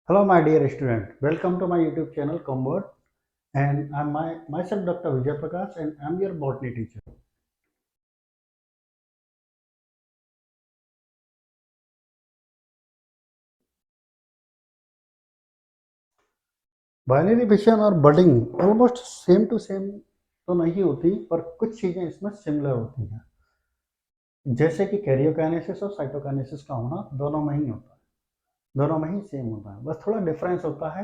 Hello, my dear student. Welcome to my YouTube channel Comboard, and I'm myself Dr. Vijay Prakash, and I'm your botany teacher. Binary fission और budding almost same to same तो नहीं होती, पर कुछ चीज़ें इसमें similar होती हैं। जैसे कि कैरियोकाइनेसिस और साइटोकाइनेसिस का होना दोनों में ही होता है, दोनों में ही सेम होता है, बस थोड़ा डिफरेंस होता है।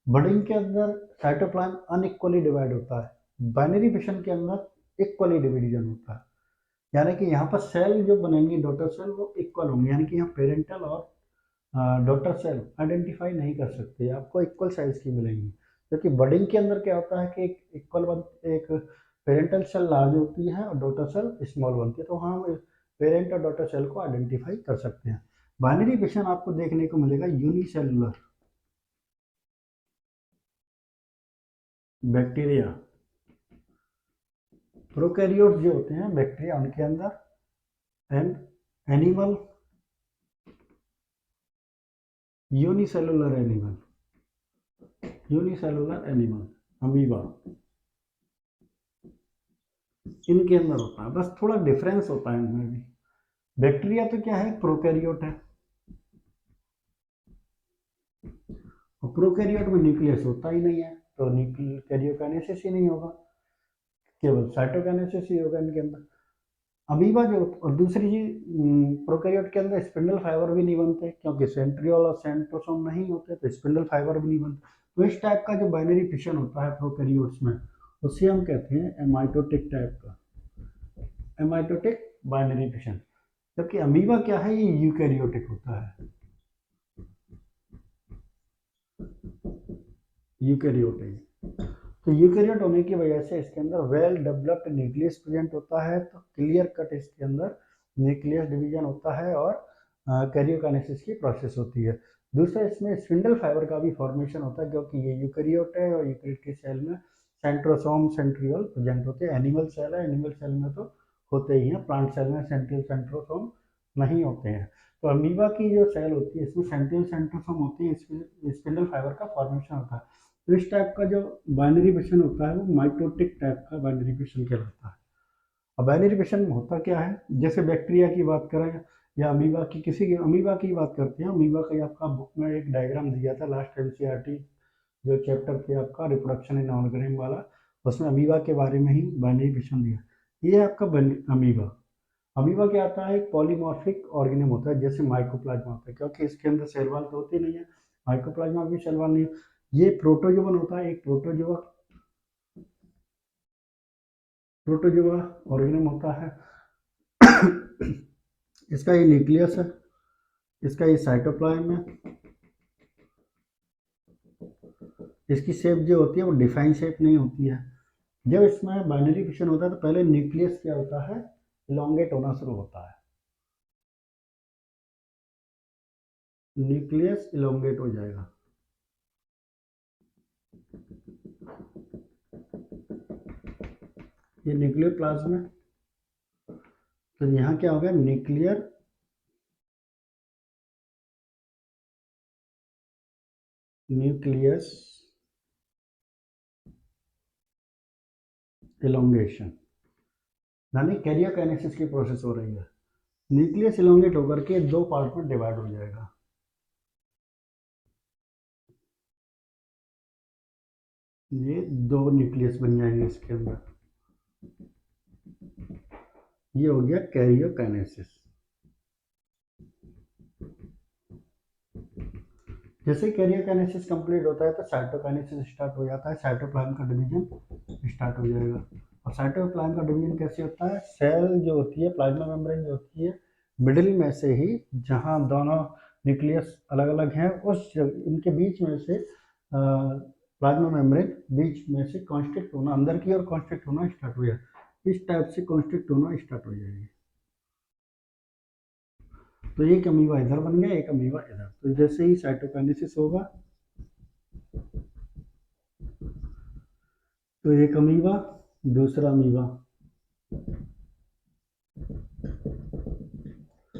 बडिंग के अंदर साइटोप्लाज्म अनइक्वली डिवाइड होता है, बाइनरी फिशन के अंदर इक्वली डिवीजन होता है। यानी कि यहाँ पर सेल जो बनेंगी डॉटर सेल वो इक्वल होंगी, यानी कि यहाँ पेरेंटल और डॉटर सेल आइडेंटिफाई नहीं कर सकते, आपको इक्वल साइज की मिलेंगी। क्योंकि बडिंग के अंदर क्या होता है कि एक इक्वल एक पेरेंटल सेल लार्ज होती है और डॉटर सेल स्मॉल बनती है, तो हम पेरेंट और डॉटर सेल को आइडेंटिफाई कर सकते हैं। बाइनरी फिशन आपको देखने को मिलेगा यूनिसेलुलर बैक्टीरिया, प्रोकैरियोट जो होते हैं बैक्टीरिया उनके अंदर, and animal unicellular animal amoeba इनके अंदर होता है, बस थोड़ा डिफरेंस होता है इनमें भी। बैक्टीरिया तो क्या है, प्रोकैरियोट है, और प्रोकैरियोट में न्यूक्लियस होता ही नहीं है, तो कैरियोकाइनेसिस ही नहीं होगा, केवल साइटोकाइनेसिस ही होगा इनके अंदर। अमीबा जो, और दूसरी चीज प्रोकैरियोट के अंदर स्पिंडल फाइबर भी नहीं बनते, क्योंकि सेंट्रियोल और सेंट्रोसोम नहीं होते, तो स्पिंडल फाइबर भी नहीं बनते। तो इस टाइप का जो बाइनरी फिशन होता है प्रोकैरियोट्स में, उसे हम कहते हैं एमाइटोटिक टाइप का, एमाइटोटिक बाइनरी फिशन। जबकि अमीबा क्या है, ये यूकैरियोटिक होता है, यूकैरियोट है। तो यूकैरियोट होने की वजह से इसके अंदर वेल डेवलप्ड न्यूक्लियस प्रेजेंट होता है, तो क्लियर कट इसके अंदर न्यूक्लियस डिवीजन होता है और कैरियोकाइनेसिस की प्रोसेस होती है। दूसरा, इसमें स्पिंडल फाइबर का भी फॉर्मेशन होता है, क्योंकि ये यूकैरियोट है और यूकैरियोट की सेल में सेंट्रोसोम सेंट्रियोल प्रेजेंट होते हैं। एनिमल सेल है, एनिमल सेल में तो होते ही हैं, प्लांट सेल में सेंट्रियल सेंट्रोसोम नहीं होते हैं। तो अमीबा की जो सेल होती है इसमें सेंट्रियल सेंट्रोसोम होती है, इसमें स्पिंडल फाइबर का फॉर्मेशन होता है। तो इस टाइप का जो बाइनरी फिशन होता है वो माइटोटिक टाइप का बाइनरी फिशन कहलाता है। अब बाइनरी फिशन में होता क्या है, जैसे बैक्टीरिया की बात करें या अमीबा की, किसी की अमीबा की बात करते हैं। अमीबा का आपका बुक में एक डायग्राम दिया था लास्ट एनसीईआरटी जो चैप्टर थे आपका रिप्रोडक्शन इन ऑर्गेनिज्म वाला, उसमें अमीबा के बारे में ही बाइनरी फिशन दिया। ये है आपका अमीबा। अमीबा क्या आता है, एक पॉलीमॉर्फिक ऑर्गेनिज्म होता है, जैसे माइकोप्लाज्मा होता है, क्योंकि इसके अंदर सेल वॉल तो होती नहीं है, माइकोप्लाज्मा भी सेल वॉल नहीं है। ये प्रोटोजोवन होता है, एक प्रोटोजोआ, प्रोटोजोआ ऑर्गेनिज्म होता है। इसका ये न्यूक्लियस है, इसका ये साइटोप्लाज्म है। इसकी शेप जो होती है वो डिफाइन शेप नहीं होती है। जब इसमें बाइनरी फिशन होता है तो पहले न्यूक्लियस क्या होता है, इलोंगेट होना शुरू होता है, न्यूक्लियस इलोंगेट हो जाएगा। ये न्यूक्लियर प्लाज्म है, तो यहाँ क्या हो गया, न्यूक्लियस इलोंगेशन, यानी कैरियोकाइनेसिस की प्रोसेस हो रही है। न्यूक्लियस इलोंगेट होकर के दो पार्ट में डिवाइड हो जाएगा। ये दो न्यूक्लियस बन जाएंगे इसके अंदर, ये हो गया कैरियोकाइनेसिस। जैसे कैरियोकाइनेसिस कंप्लीट होता है तो साइटोकाइनेसिस स्टार्ट हो जाता है, साइटोप्लाज्म का डिवीजन स्टार्ट हो जाएगा। और साइटोप्लाज्म का डिवीजन कैसे होता है, सेल जो होती है, प्लाज्मा मेम्ब्रेन जो होती है, मिडिल में से ही, जहाँ दोनों न्यूक्लियस अलग अलग हैं उस इनके बीच में से प्लाज्मा मेम्ब्रेन बीच में से कॉन्स्ट्रिक्ट होना, अंदर की ओर कॉन्स्ट्रिक्ट होना स्टार्ट हो जाए, इस टाइप से कॉन्स्ट्रिक्ट होना स्टार्ट हो जाएगी। तो एक अमीबा इधर बन गया, एक अमीबा इधर। तो जैसे ही साइटोकाइनेसिस होगा तो एक अमीबा, दूसरा अमीबा।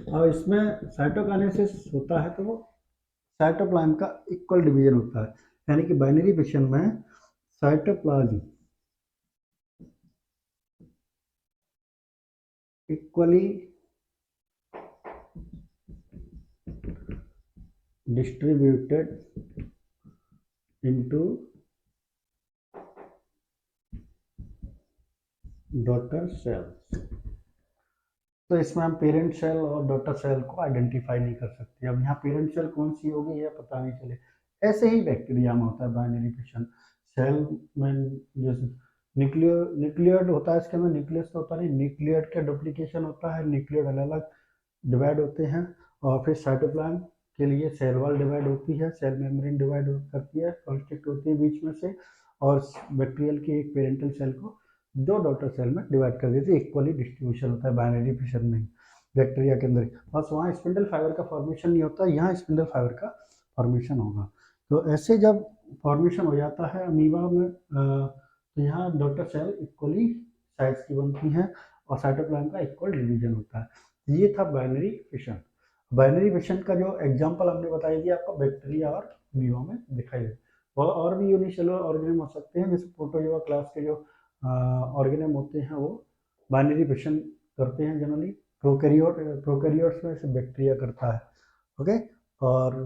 अब इसमें साइटोकाइनेसिस होता है तो वो साइटोप्लाज्म का इक्वल डिवीजन होता है, यानी कि बाइनरी फिशन में cytoplasm equally distributed into daughter cells. तो इसमें हम पेरेंट सेल और डॉटर सेल को आइडेंटिफाई नहीं कर सकते। अब यहाँ पेरेंट सेल कौन सी होगी यह पता नहीं चले। ऐसे ही बैक्टीरिया में होता है बाइनरी फिशन। सेल में जैसे न्यूक्लियड होता है, इसके अंदर न्यूक्लियस तो होता नहीं, न्यूक्लियड का डुप्लीकेशन होता है, न्यूक्लियड अलग अलग डिवाइड होते हैं। और फिर साइटोप्लाज्म के लिए सेल वॉल डिवाइड होती है, सेल मेम्ब्रेन डिवाइड करती है, कॉन्स्ट्रिक्ट होती है बीच में से, और बैक्टीरियल की एक पेरेंटल सेल को दो डॉटर सेल में डिवाइड कर देती है। इक्वली डिस्ट्रीब्यूशन होता है बाइनरी फिशन में बैक्टीरिया के अंदर। बस वहाँ स्पिंडल फाइबर का फॉर्मेशन नहीं होता, यहाँ स्पिंडल फाइबर का फॉर्मेशन होगा। तो ऐसे जब फॉर्मेशन हो जाता है अमीबा में, तो यहाँ डॉटर सेल इक्वली साइज की बनती हैं और साइटोप्लाज्म का इक्वल डिवीजन होता है। ये था बाइनरी फिशन। बाइनरी फिशन का जो एग्जांपल हमने बताई थी आपको बैक्टीरिया और अमीबा में दिखाई दे। और भी यूनिसेलुलर ऑर्गेनिज्म हो सकते हैं, जैसे प्रोटोजोआ क्लास के जो ऑर्गेनिज्म होते हैं वो बाइनरी फिशन करते हैं जनरली। प्रोकैरियोट्स में से बैक्टीरिया करता है। ओके, और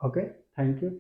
ओके, थैंक यू।